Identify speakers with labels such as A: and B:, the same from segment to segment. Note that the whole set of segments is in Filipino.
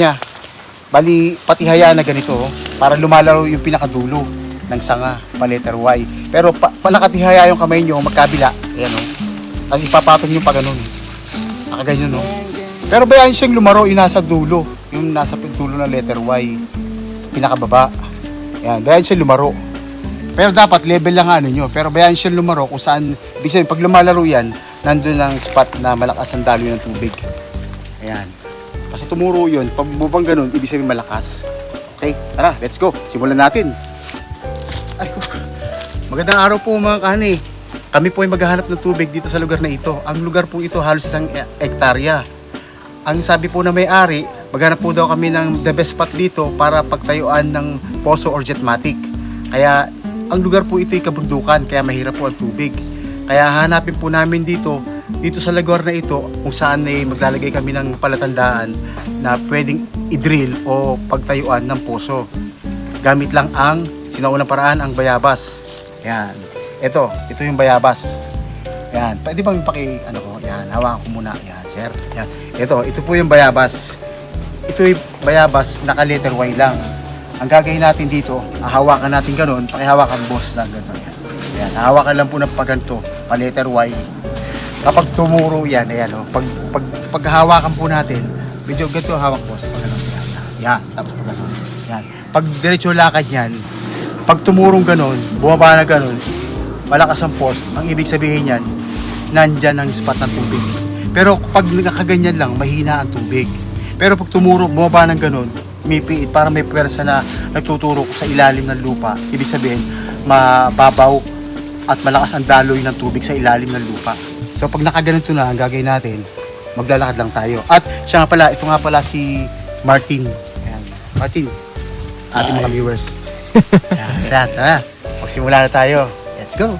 A: niya. Bali, patihaya na ganito, para lumalaro yung pinakadulo ng sanga, pa letter Y. Pero nakatihaya yung kamay nyo, magkabila, ayan o. Tapos ipapatong nyo pa ganun. Nakaganyan o. Pero bayaan siyang lumaro yung nasa dulo, yung nasa dulo ng letter Y, sa pinakababa. Ayan, bayaan siyang lumaro. Pero dapat level lang ano nyo. Pero bayaan siyang lumaro kung saan, ibig sabihin, pag lumalaro yan, nandun ang spot na malakas ang daloy ng tubig. Ayan. Kasi tumuro yun, pag bubang ganun, ibig sabihin malakas. Okay, tara, let's go. Simulan natin. Ay, magandang araw po mga kani. Kami po ay maghahanap ng tubig dito sa lugar na ito. Ang lugar po ito halos 1 hektarya. Ang sabi po na may-ari, maghanap po daw kami ng the best spot dito para pagtayuan ng poso or jetmatic. Kaya ang lugar po ito ay kabundukan, kaya mahirap po ang tubig. Kaya hanapin po namin dito sa lugar na ito kung saan ay maglalagay kami ng palatandaan na pwedeng i-drill o pagtayuan ng poso. Gamit lang ang sinaunang paraan, ang bayabas. Yan. Ito yung bayabas. Yan. Pwede bang yan, hawakan ko muna. Yan, sir. Yan. Ito po yung bayabas. Ito yung bayabas, naka-letter Y lang. Ang gagawin natin dito, hawakan natin ganun, pakihawakan boss lang ganun. Yan. Hawakan lang po ng paganto, pa-letter Y. Kapag tumuro yan, ayan o, pag hawakan po natin, medyo ganito hawak boss, pag ganun. Yan. Tapos pag ganun. Yan. Pag diretso lakad yan, pag tumurong ganun, bumaba na ganun, malakas ang force, ang ibig sabihin yan, nandyan ang spot ng tubig. Pero pag nakaganyan lang, mahina ang tubig. Pero pag tumuro, bumaba ng ganun, umipiit, para may pwersa na nagtuturo sa ilalim ng lupa, ibig sabihin, mababaw at malakas ang daloy ng tubig sa ilalim ng lupa. So pag nakaganito na, ang gagawin natin, maglalakad lang tayo. At siya nga pala, ito nga pala si Martin. Ayan. Martin, ating mga viewers. Ayan, tara. Magsimula na tayo. Let's go.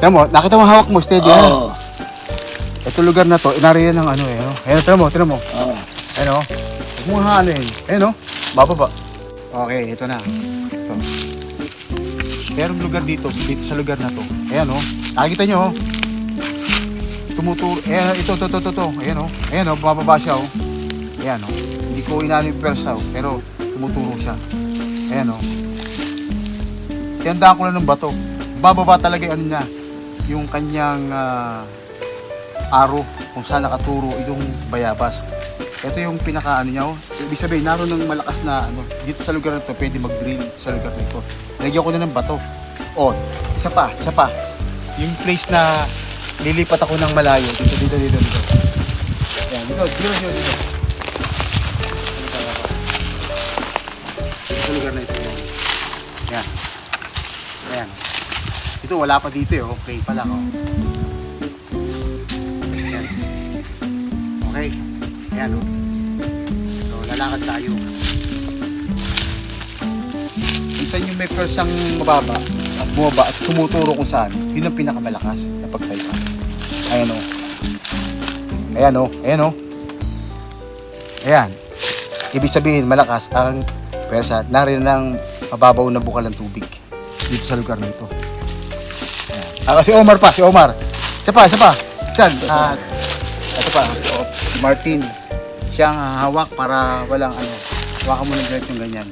A: Tama mo, nakita mo hawak mo, steady ha?
B: Oo.
A: Ito lugar na to, inariyan ng ano eh. No? Ayan, tira mo.
B: Oo.
A: Ayan o. Huwag mo hahanin. Ayan o. Bababa. Okay, ito na. Ito. Merong lugar dito sa lugar na to. Ayan o. Nakikita nyo o. Tumuturo. Ayan, ito. Ayan o. Ayan o, bababa siya o. Ayan o. Hindi ko inano yung persa o. Pero tumuturo siya. Ayan o. Tiyandaan ko lang ng bato. Bababa talaga yung ano niya. Yung kanyang aro kung saan nakaturo itong bayabas. Ito yung pinaka ano niya oh. Ibig sabihin naroon ng malakas na ano dito sa lugar na to, pwede mag-drill sa lugar na ito. Lagyan ko na ng bato. Oh, isa pa. Yung place na lilipat ako ng malayo dito. Ayan, dito. Sa lugar na ito. Ayan. Ayan. Ito wala pa dito eh, okay pa lang oh. Ayan. Okay. Ayan oh. So lalakad tayo. Kung saan yung may persang mababa at bumaba at tumuturo kung saan, yun ang pinakamalakas na pagtayuan. Ayan oh. Ayan oh. Ayan. Ibig sabihin malakas ang persa. Narin ng mababaw na bukal ng tubig dito sa lugar na ito. Si Omar pa. Isa pa. Diyan. Ito pa. Si Martin. Siya ang hawak para walang ano. Hawakan mo ng diretso yung ganyan.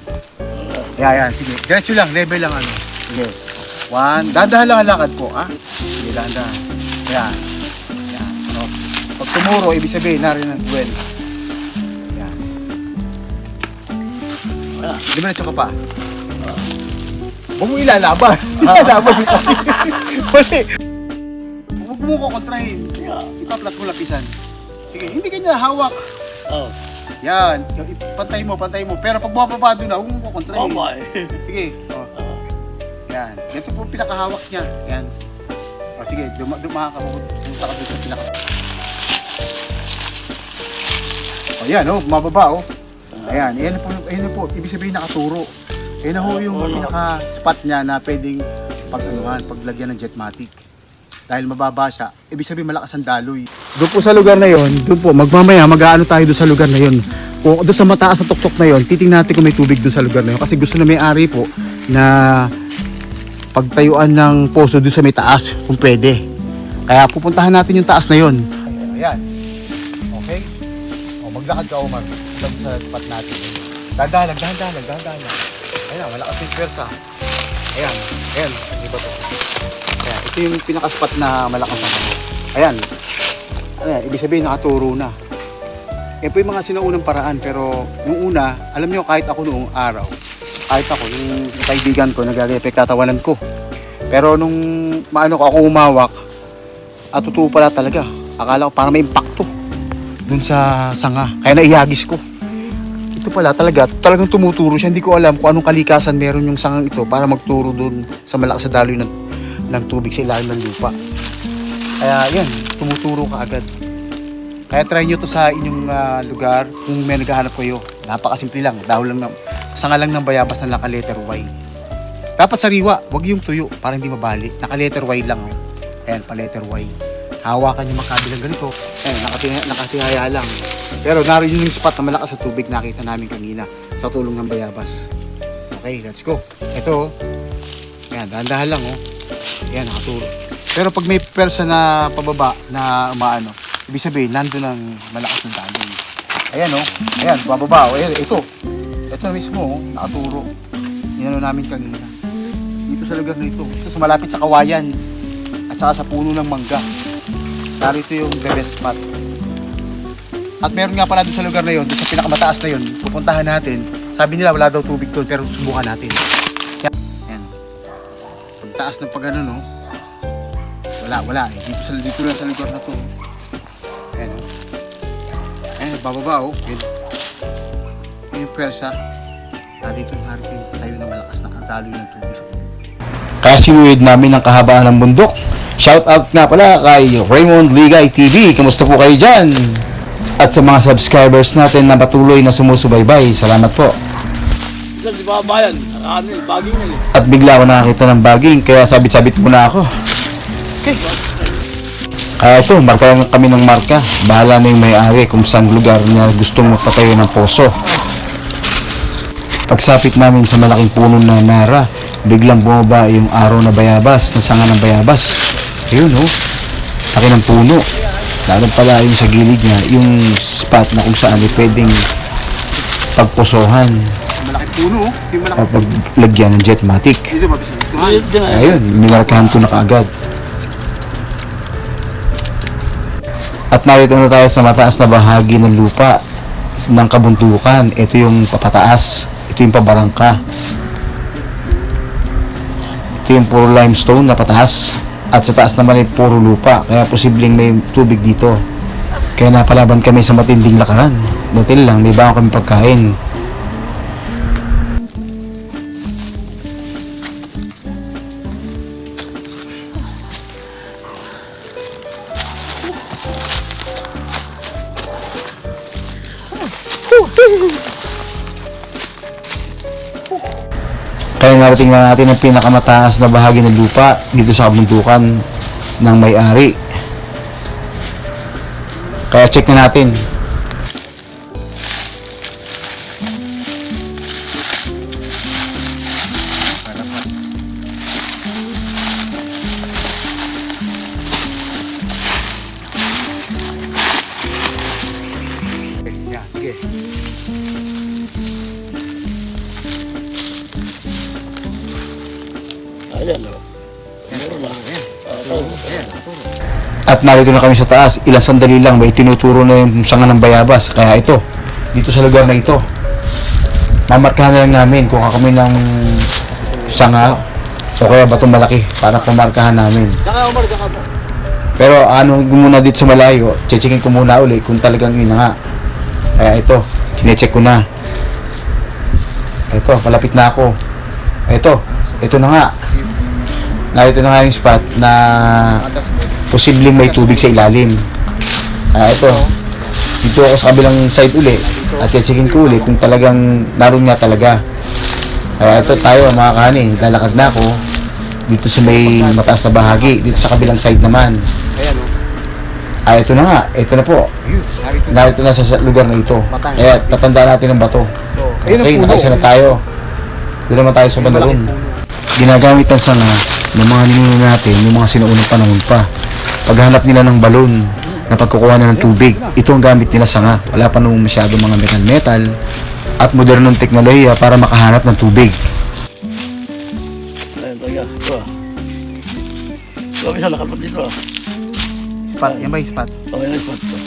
A: Yan. Sige. Diretso lang. Level lang ano. Sige. 1. Dahan-dahan lang ang lakad po. Ha? Sige. Dahan-dahan. Yan. Ano. Pag tumuro, ibig sabihin, narin ang duel. Yan. Diretso ka pa. Huwag mo ilalaban. Ilalaban yung kasi. Kasi, huwag mo kukontrahin. Ipaplat mo lapisan. Sige, hindi kanya hawak.
B: Oo.
A: Yan. Pantay mo. Pero pag bumababa doon na, huwag mo kukontrahin. Sige. Oh. Yan. Ito po pinakahawak niya. Yan. O sige, dumaha ka. Punta ka doon sa pinaka. O yan, bumababa. Ayan. Ayan po. Ibig sabihin nakaturo. Ayan na ho yung pinaka-spot niya na pwedeng paglagyan ng jetmatic. Dahil mababa siya, ibig sabihin malakas ang daloy. Doon po sa lugar na yon, mag-aano tayo doon sa lugar na yon. Kung doon sa mataas na tuktok na yon, titingnan natin kung may tubig doon sa lugar na yon. Kasi gusto na may-ari po na pagtayuan ng poso doon sa may taas, kung pwede. Kaya pupuntahan natin yung taas na yon. Ayan. Okay? O, maglakad ka, Omar. lang sa spot natin. Dahan-dahan. Ayan, malakas yung pwersa. Ayan. Di ba to? Ayan, ito yung pinaka-spot na malakas. Ayan. Ibig sabihin nakaturo na. Po yung mga sinaunang paraan, pero yung una, alam nyo, kahit ako noong araw, yung kaibigan ko, nag-reflect tatawanan ko. Pero nung ako umawak, at totoo pala talaga. Akala ko parang may impacto dun sa sanga. Kaya naihagis ko. Ito pala talagang tumuturo siya. Hindi ko alam kung anong kalikasan meron yung sangang ito para magturo dun sa malakas na daloy ng tubig sa ilalim ng lupa. Kaya yan, tumuturo ka agad. Kaya try nyo to sa inyong lugar kung may naghahanap kayo. Napakasimple lang. Sanga lang ng bayabas na naka-letter Y. Dapat sariwa, wag yung tuyo para hindi mabali. Naka-letter Y lang. Ayan, pa-letter Y. Hawakan yung makabilang ganito. Ayan, nakatihaya lang. Pero naroon yung spot na malakas sa tubig nakita namin kanina sa tulong ng bayabas. Okay, let's go. Ito, ayan, dahan-dahan lang Ayan, nakaturo. Pero pag may persa na pababa na umaano, ibig sabihin, nandun ang malakas ng daloy. Ayan ayan, bababa ayan, ito mismo nakaturo. Inano namin kanina. Dito sa lugar nito. Ito sa malapit sa kawayan at saka sa puno ng mangga. Narito yung the best spot. At meron nga pala doon sa lugar na yun, doon sa pinakamataas na yun, pupuntahan natin. Sabi nila wala daw tubig doon, pero subukan natin. Ayan. Ang taas ng pagano, no? Wala eh. Dito lang sa lugar na to. Ayan Ayan, bababa Ayan yung persa. Dito yung hurricane tayo na malakas na daloy ng tubig sa tubig.
B: Kaya sinuwid namin ang kahabaan ng bundok. Shout out nga pala kay Raymond Ligay TV. Kamusta po kayo dyan? At sa mga subscribers natin na patuloy na sumusubaybay, salamat po.
C: Di ba bayan? Baging yan
B: At bigla ako nakakita ng baging, kaya sabit-sabit muna ako.
A: Okay.
B: Kaya ito, marka kami ng marka. Bahala na yung may-ari kung saan lugar niya gustong magpatayo ng poso. Pagsapit namin sa malaking puno na nara, biglang bumaba yung araw na bayabas, na sanga ng bayabas. Ayun laki ng puno. Lalo pala yung sa gilid niya, yung spot na kung saan pwedeng pagposohan
A: Malaking puno
B: at paglagyan ng jetmatic.
A: Dito mabisa.
B: Ayun, minarkahan ko na kaagad. At narito na tayo sa mataas na bahagi ng lupa ng kabundukan. Ito yung papataas. Ito yung pabarangka. Ito yung puro limestone na pataas. At sa taas naman ay puro lupa. Kaya posibleng may tubig dito. Kaya napalaban kami sa matinding lakaran. Buti lang, may bago kami pagkain. Kaya narating na natin ang pinakamataas na bahagi ng lupa dito sa kabundukan ng may-ari. Kaya check na natin.
A: Yeah, sige.
C: Ayan
B: At narito na kami sa taas. Ilang sandali lang may tinuturo na yung sanga ng bayabas. Kaya ito, dito sa lugar na ito, mamarkahan na lang namin kung kami ng sanga o kaya batong malaki para pamarkahan namin.
A: Saka
B: Pero ano muna dito sa malayo, checkin ko muna uli kung talagang yun na nga. Kaya ito, sinecheck ko na. Ito, malapit na ako. Ito na nga. Narito na nga yung spot na posibleng may tubig sa ilalim. Ito, dito ako sa kabilang side uli at checkin ko uli kung talagang naroon nga talaga. Kaya ito tayo mga kanin, lalakad na ako dito sa may mataas na bahagi, dito sa kabilang side naman.
A: Ayan
B: Ito na nga, ito na po. Narito na sa lugar na ito. Kaya tatanda natin ang bato. Okay, nakaisa na tayo. Doon naman tayo sa bandalon. Ginagamit ang sanga ng mga ninuno natin, yung mga sinuunang panahon pa. Paghanap nila ng balon na pagkukuha na ng tubig. Ito ang gamit nila sanga. Wala pa naman masyadong mga metal-metal at modernong teknolohiya para makahanap ng tubig.
C: Ayan talaga. Ito ah. Ito ang isa nakalpat dito ah.
A: Spot, yan ba yung spot?
C: Ito yung spot ito.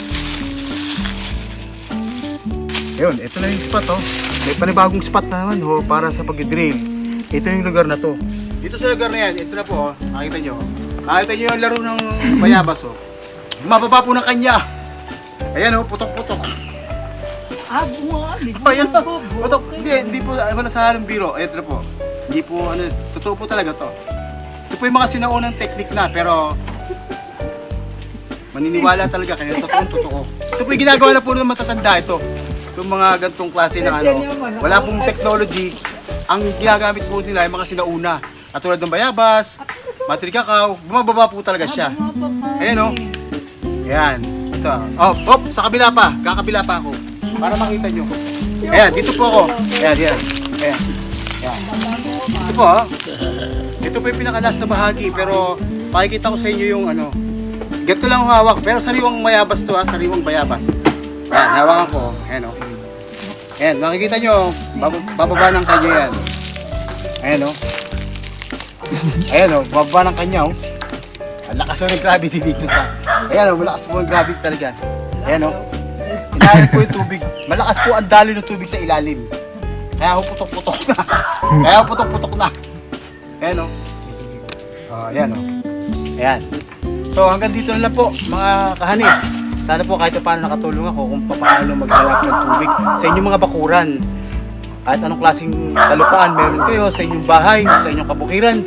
A: Ayun, ito na yung spot oh. May panibagong spot na naman ho para sa pag-drill. Ito yung lugar na to. Dito sa lugar na yan, ito na po oh. Nakita nyo. Nakita nyo yung laro ng bayabas oh. Mababa po ng kanya. Ayan oh, putok-putok. Pa, yan po. Putok. Hindi po wala sa halong biro. Ito na po. Hindi po ano, totoo po talaga to. Ito po yung mga sinaunang technique na pero maniniwala talaga kayo. Totoo. Ito po yung ginagawa na po ng matatanda ito. Yung mga gantong klase ng ano, wala pong technology. Ang ginagamit po nila yung mga sinauna. At tulad ng bayabas, matri kakao, bumababa po talaga siya. Ayan o. Ayan. Ito. Oh, sa kabila pa. Kakabila pa ako. Para makita nyo. Ayan, dito po ako. Ayan. Ayan. Ito po oh. Ito po yung pinakalas na bahagi. Pero pakikita ko sa inyo yung ano. Ganito lang hawak. Pero sariwang mayabas to ha. Sariwang bayabas. Ayan, hawakan ko. Ayan o. Ayan, makikita nyo, bababa ng kanya yan. Ayan o. Ayan o, bababa ng kanya o. Ang lakas mo ng gravity dito sa. Ayan o, malakas po ang gravity talaga. Ayan o. Inaayos po yung tubig. Malakas po ang daloy ng tubig sa ilalim. Kaya ho putok-putok na. Ayan o. Ayan o. Ayan. So hanggang dito na lang po mga kahani. Sana po kahit paano nakatulong ako kung paano maghanap ng tubig sa inyong mga bakuran. Kahit anong klaseng kalupaan meron kayo sa inyong bahay, sa inyong kabukiran.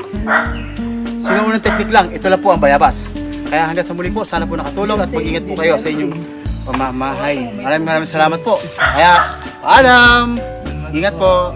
A: Sinuunang teknik lang, ito lang po ang bayabas. Kaya hanggang sa muli po, sana po nakatulong at mag-ingat po kayo sa inyong pamamahay. Maraming salamat po. Kaya, paalam! Ingat po!